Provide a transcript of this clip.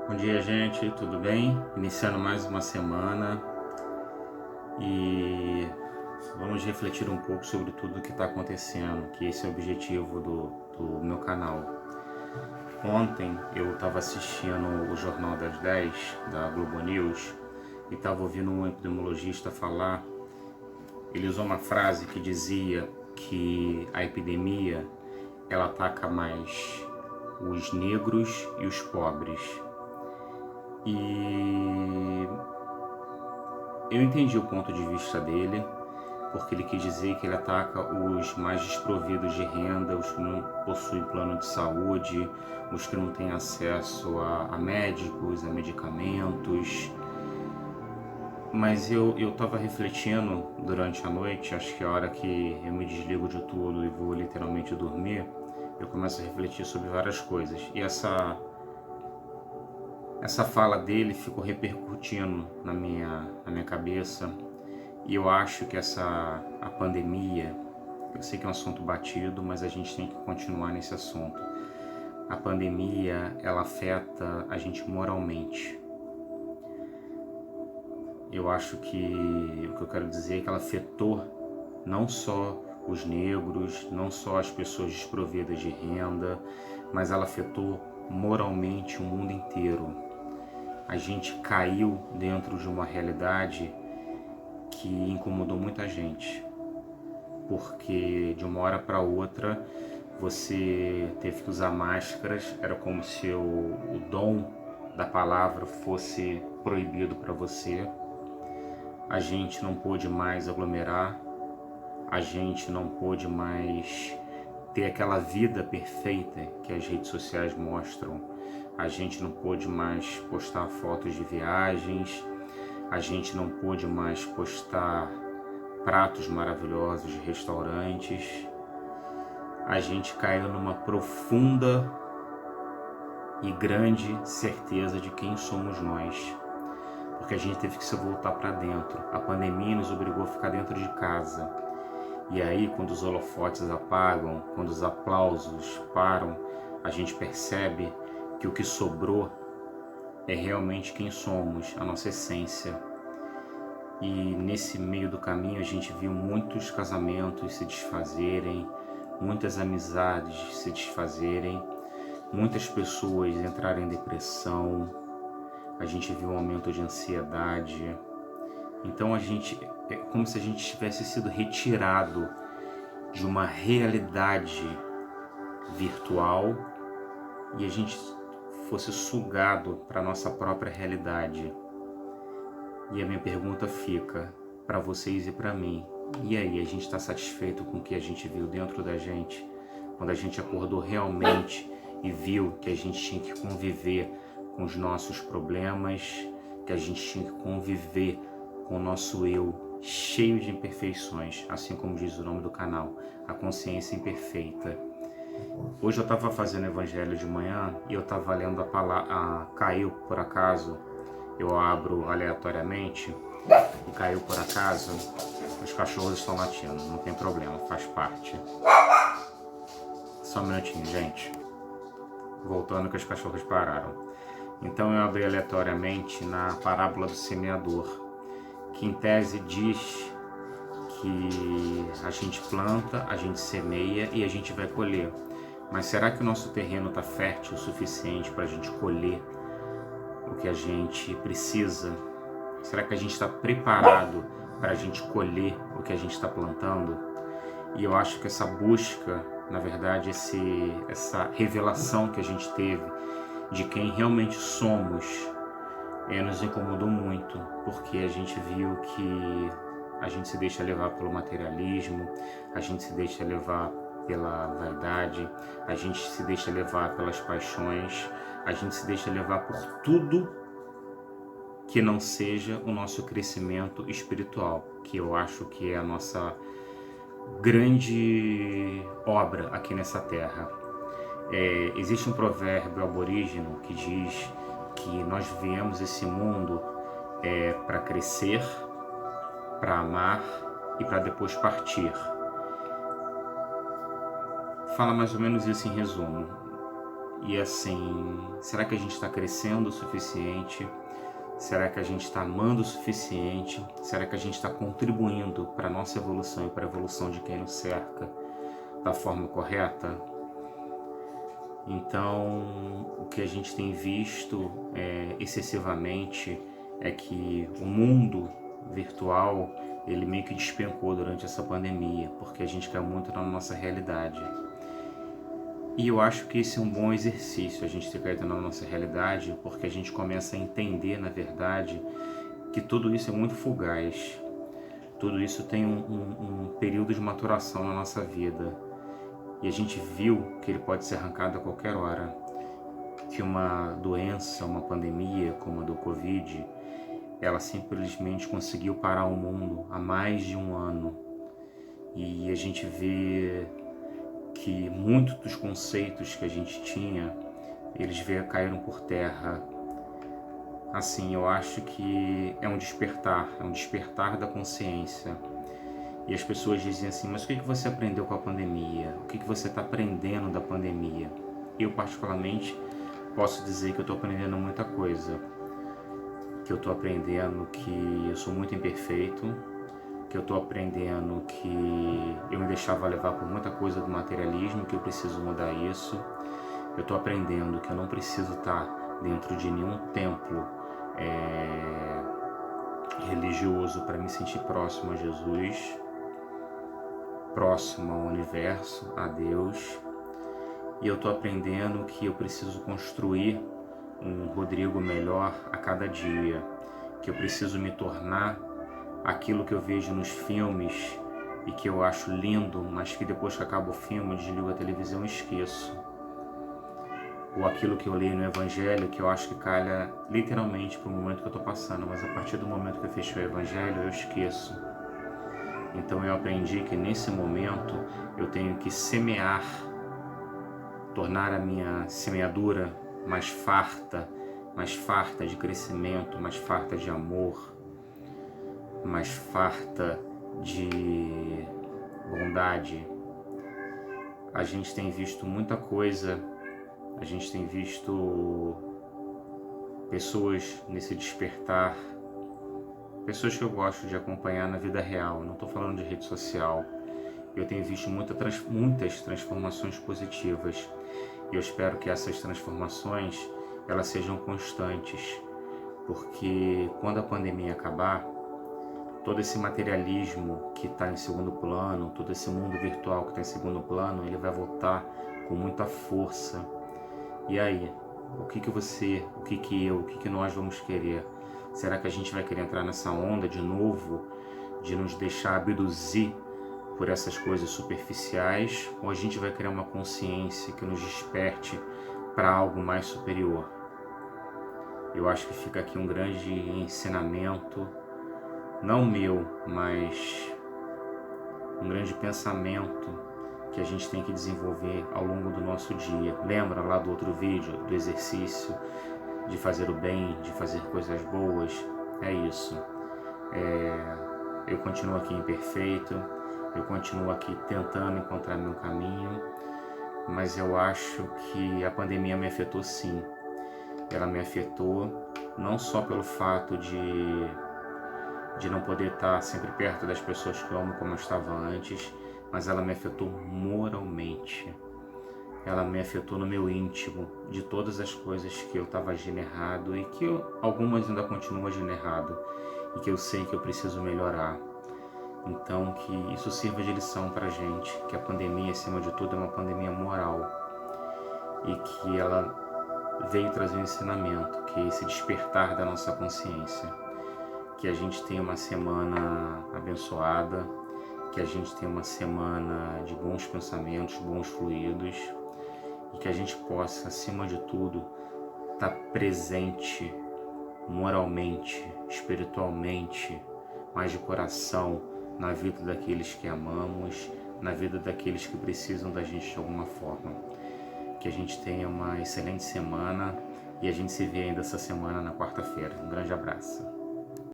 Bom dia, gente, tudo bem? Iniciando mais uma semana e vamos refletir um pouco sobre tudo o que está acontecendo, que esse é o objetivo do meu canal. Ontem eu estava assistindo o Jornal das 10 da Globo News e estava ouvindo um epidemiologista falar. Ele usou uma frase que dizia que a epidemia ela ataca mais os negros e os pobres. E eu entendi o ponto de vista dele, porque ele quis dizer que ele ataca os mais desprovidos de renda, os que não possuem plano de saúde, os que não têm acesso a médicos, a medicamentos. Mas eu estava refletindo durante a noite, acho que a hora que eu me desligo de tudo e vou literalmente dormir, eu começo a refletir sobre várias coisas. E essa fala dele ficou repercutindo na minha cabeça, e eu acho que a pandemia, eu sei que é um assunto batido, mas a gente tem que continuar nesse assunto. A pandemia, ela afeta a gente moralmente. Eu acho que o que eu quero dizer é que ela afetou não só os negros, não só as pessoas desprovidas de renda, mas ela afetou moralmente o mundo inteiro. A gente caiu dentro de uma realidade que incomodou muita gente, porque de uma hora para outra você teve que usar máscaras, era como se o dom da palavra fosse proibido para você. A gente não pôde mais aglomerar, a gente não pôde mais ter aquela vida perfeita que as redes sociais mostram. A gente não pôde mais postar fotos de viagens, a gente não pôde mais postar pratos maravilhosos de restaurantes. A gente caiu numa profunda e grande certeza de quem somos nós, porque a gente teve que se voltar para dentro. A pandemia nos obrigou a ficar dentro de casa. E aí, quando os holofotes apagam, quando os aplausos param, a gente percebe que o que sobrou é realmente quem somos, a nossa essência. E nesse meio do caminho a gente viu muitos casamentos se desfazerem, muitas amizades se desfazerem, muitas pessoas entrarem em depressão, a gente viu um aumento de ansiedade. Então é como se a gente tivesse sido retirado de uma realidade virtual e a gente fosse sugado para a nossa própria realidade. E a minha pergunta fica para vocês e para mim: e aí, a gente está satisfeito com o que a gente viu dentro da gente? Quando a gente acordou realmente e viu que a gente tinha que conviver com os nossos problemas, que a gente tinha que conviver com o nosso eu cheio de imperfeições, assim como diz o nome do canal, a consciência imperfeita. Hoje eu estava fazendo evangelho de manhã e eu estava lendo a palavra, caiu por acaso, eu abro aleatoriamente e caiu por acaso, os cachorros estão latindo, não tem problema, faz parte. Só um minutinho, gente. Voltando que os cachorros pararam. Então eu abri aleatoriamente na parábola do semeador, que em tese diz que a gente planta, a gente semeia e a gente vai colher. Mas será que o nosso terreno está fértil o suficiente para a gente colher o que a gente precisa? Será que a gente está preparado para a gente colher o que a gente está plantando? E eu acho que essa busca, na verdade, essa revelação que a gente teve de quem realmente somos, nos incomodou muito, porque a gente viu que a gente se deixa levar pelo materialismo, a gente se deixa levar pela vaidade, a gente se deixa levar pelas paixões, a gente se deixa levar por tudo que não seja o nosso crescimento espiritual, que eu acho que é a nossa grande obra aqui nessa terra. Existe um provérbio aborígeno que diz que nós viemos esse mundo para crescer, para amar e para depois partir. Fala mais ou menos isso em resumo. E assim, será que a gente está crescendo o suficiente? Será que a gente está amando o suficiente? Será que a gente está contribuindo para a nossa evolução e para a evolução de quem nos cerca da forma correta? Então, o que a gente tem visto excessivamente é que o mundo virtual, ele meio que despencou durante essa pandemia, porque a gente caiu muito na nossa realidade. E eu acho que esse é um bom exercício, a gente ter caído na nossa realidade, porque a gente começa a entender, na verdade, que tudo isso é muito fugaz. Tudo isso tem um período de maturação na nossa vida. E a gente viu que ele pode ser arrancado a qualquer hora. Que uma doença, uma pandemia como a do Covid, ela simplesmente conseguiu parar o mundo há mais de um ano. E a gente vê que muitos dos conceitos que a gente tinha, eles caíram por terra. Assim, eu acho que é um despertar da consciência. E as pessoas dizem assim, mas o que você aprendeu com a pandemia? O que você está aprendendo da pandemia? Eu, particularmente, posso dizer que eu estou aprendendo muita coisa. Que eu estou aprendendo que eu sou muito imperfeito, que eu estou aprendendo que eu me deixava levar por muita coisa do materialismo, que eu preciso mudar isso. Eu estou aprendendo que eu não preciso estar dentro de nenhum templo religioso para me sentir próximo a Jesus, próximo ao universo, a Deus. E eu estou aprendendo que eu preciso construir um Rodrigo melhor a cada dia, que eu preciso me tornar aquilo que eu vejo nos filmes e que eu acho lindo, mas que depois que acaba o filme, eu desligo a televisão e esqueço. Ou aquilo que eu leio no Evangelho, que eu acho que calha literalmente para o momento que eu estou passando, mas a partir do momento que eu fecho o Evangelho, eu esqueço. Então eu aprendi que nesse momento eu tenho que semear, tornar a minha semeadura mais farta de crescimento, mais farta de amor, mais farta de bondade. A gente tem visto muita coisa, a gente tem visto pessoas nesse despertar, pessoas que eu gosto de acompanhar na vida real, não estou falando de rede social. Eu tenho visto muitas transformações positivas e eu espero que essas transformações elas sejam constantes, porque quando a pandemia acabar, todo esse materialismo que está em segundo plano, todo esse mundo virtual que está em segundo plano, ele vai voltar com muita força. E aí, o que nós vamos querer? Será que a gente vai querer entrar nessa onda de novo, de nos deixar abduzir por essas coisas superficiais, ou a gente vai criar uma consciência que nos desperte para algo mais superior? Eu acho que fica aqui um grande ensinamento, não meu, mas um grande pensamento que a gente tem que desenvolver ao longo do nosso dia. Lembra lá do outro vídeo, do exercício, de fazer o bem, de fazer coisas boas? É isso. Eu continuo aqui imperfeito, eu continuo aqui tentando encontrar meu caminho, mas eu acho que a pandemia me afetou sim. Ela me afetou não só pelo fato de não poder estar sempre perto das pessoas que eu amo como eu estava antes, mas ela me afetou moralmente. Ela me afetou no meu íntimo, de todas as coisas que eu estava agindo errado e que algumas ainda continuam agindo errado e que eu sei que eu preciso melhorar. Então que isso sirva de lição para a gente, que a pandemia, acima de tudo, é uma pandemia moral e que ela veio trazer um ensinamento, que é esse despertar da nossa consciência. Que a gente tenha uma semana abençoada, que a gente tenha uma semana de bons pensamentos, bons fluidos, e que a gente possa, acima de tudo, estar presente moralmente, espiritualmente, mas de coração, na vida daqueles que amamos, na vida daqueles que precisam da gente de alguma forma. Que a gente tenha uma excelente semana e a gente se vê ainda essa semana na quarta-feira. Um grande abraço.